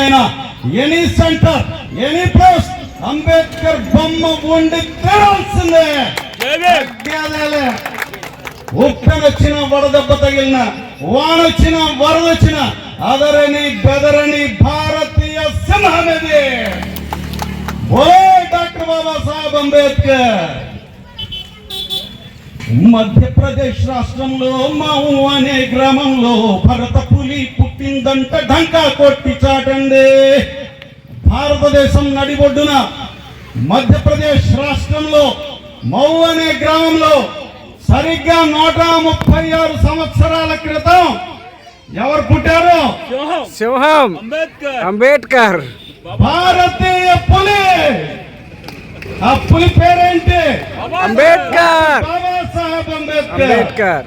అయినా, any centre, any place Ambedkar బొమ్మ ఉండి తెరాల్సిందే. ఉప్పెనొచ్చిన వడదెబ్బ తగిలిన, వానొచ్చిన వరదొచ్చిన అదరని బెదరని భారతీయ సింహమిది. బోలో డాక్టర్ బాబాసాహెబ్ అంబేద్కర్. మధ్యప్రదేశ్ రాష్ట్రంలో మావు అనే గ్రామంలో భరత పులి పుట్టిందంట ఢంకా కొట్టి చాటండి. భారతదేశం నడిబొడ్డున మధ్యప్రదేశ్ రాష్ట్రంలో మౌ అనే గ్రామంలో సరిగ్గా 136 సంవత్సరాల క్రితం ఎవరు పుట్టారు? సింహం అంబేద్కర్. భారతీయ పులి. ఆ పులి పేరేంటి? అంబేద్కర్. బాబాసాహెబ్ అంబేద్కర్.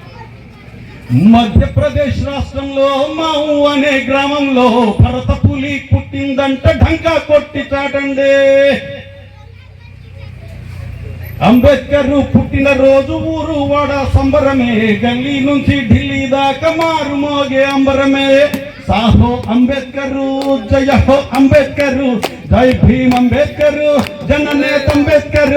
మధ్యప్రదేశ్ రాష్ట్రంలో మావు అనే గ్రామంలో భరత పులి పుట్టిందంట ఢంకా కొట్టి చాటండి. అంబేద్కర్ పుట్టిన రోజు ఊరు వాడ సంబరమే, గల్లీ నుంచి ఢిల్లీ దాకా మారు మోగే అంబరమే. సాహో అంబేద్కర్, జయ హో అంబేద్కర్, జై భీమ్ అంబేద్కర్, జననేత అంబేద్కర్.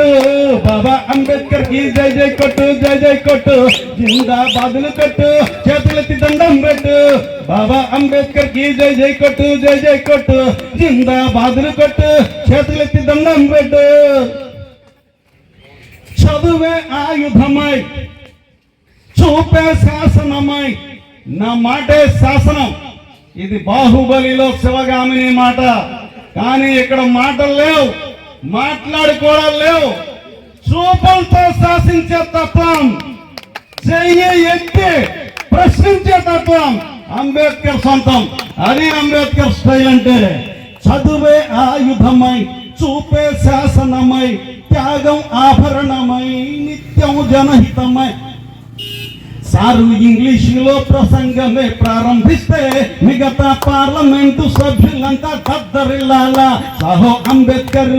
బాబా అంబేద్కర్ కి జై జై కొట్టు, జై జై కొట్టు, జిందాబాదులు కొట్టు, చేతులెత్తి దండం పెట్టు. బాబా అంబేద్కర్ కి జై జై కొట్టు, జై జై కొట్టు, జిందాబాదులు కొట్టు, చేతులెత్తి దండం పెట్టు. చదువే ఆయుధమై, చూపే శాసనమై, నా మాటే శాసనం. ఇది బాహుబలిలో శివగామిని మాట. కానీ ఇక్కడ మాటలు లేవు, మాట్లాడుకోవడం లేవు. చూపులతో శాసించే తత్వం, చెయ్యి ఎత్తి ప్రశ్నించే తత్వం అంబేద్కర్ సొంతం. అది అంబేద్కర్ స్టైల్ అంటే. చదువే ఆయుధమై, చూపే శాసనమై, త్యాగం ఆభరణమై, నిత్యం జనహితమై. సారు ఇంగ్లీషులో ప్రసంగమే ప్రారంభిస్తే మిగతా పార్లమెంటు సభ్యులంతా తద్దరిల్లాలా. సాహో అంబేద్కర్,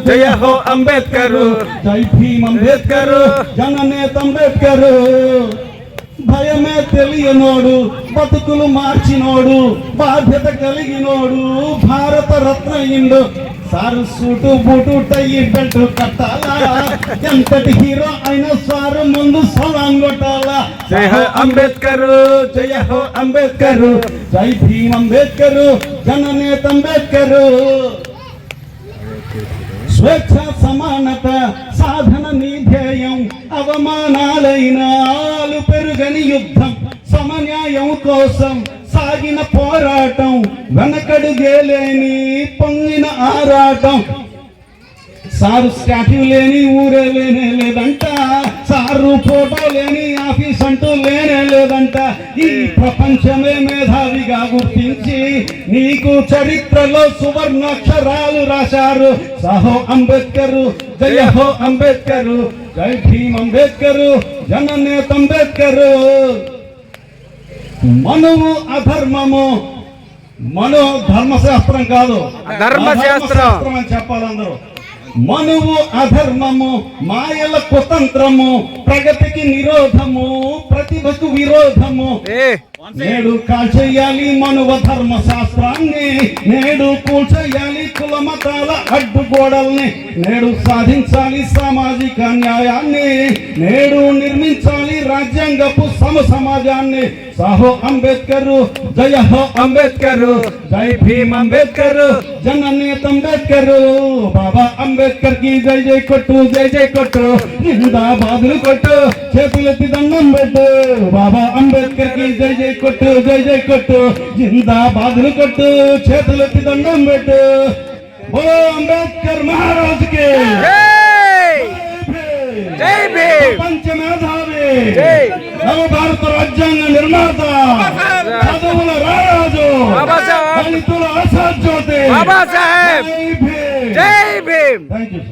జయ హో అంబేద్కర్, జై భీమ్ అంబేద్కర్, జననేత అంబేద్కర్. భయమే తెలియనోడు, బతుకులు మార్చినోడు, బాధ్యత కలిగినోడు, భారత రత్న ఇండు. Sir suit boot tie belt కట్టాలా, ఎంతటి హీరో అయినా సారు ముందు సలాం కొట్టాలా. జై హో అంబేద్కర్, జయ హో అంబేద్కర్, జై భీమ్ అంబేద్కర్, జననేత అంబేద్కర్. స్వేచ్ఛ సమానత సాధన నీ ధ్యేయం, అవమానాలైనాలు పెరుగని యుద్ధం, సమన్యాయం కోసం సాగిన పోరాటం, వెనకడుగేలేని పొంగిన ఆరాటం. సారు స్టాట్యూ లేని ఊరే లేనే లేదంట, సారు ఫోటో లేని ఆఫీస్ అంటూ లేనే లేదంట. ఈ ప్రపంచమే మేధావిగా గుర్తించి నీకు చరిత్రలో సువర్ణాక్షరాలు రాశారు. సాహో అంబేద్కర్, జయ హో అంబేద్కర్, జై భీమ్ అంబేద్కర్, జననేత అంబేద్కర్. మనువు అధర్మము, మను ధర్మశాస్త్రం కాదు, ధర్మశాస్త్రం అని చెప్పాలి అందరూ. మనువు అధర్మము, మాయల కుతంత్రము, ప్రగతికి నిరోధము, ప్రతిభకు విరోధము. నేడు కాల్చేయాలి మనువ ధర్మ శాస్త్రాన్ని, నేడు కూల్చేయాలి కుల మతాల అడ్డుగోడల్ని, నేడు సాధించాలి సామాజిక న్యాయాన్ని, నేడు నిర్మించాలి రాజ్యాంగపు సమాజాన్ని. సాహో అంబేద్కర్, జయ హో అంబేద్కర్, జై భీమ్ అంబేద్కర్, జననేత అంబేద్కర్. బాబా అంబేద్కర్ కి జై జై కొట్టు, జై జై కొట్టు, జిందాబాదులు కొట్టు, చేతులెత్తి దండం పెట్టు. బాబా అంబేద్కర్ కి జై జై కొట్టు, జై జై కొట్టు, జిందాబాదులు కొట్టు, చేతులెత్తి దండం పెట్టు. ఓ అంబేద్కర్ మహారాజ్ కి జై భీమ్. ప్రపంచ మేధావి, నవ భారత రాజ్యాంగ నిర్మాత, చదువుల రారాజు, దళితుల ఆశాజ్యోతి. బాబాసాహెబ్. జై భీమ్. Thank you.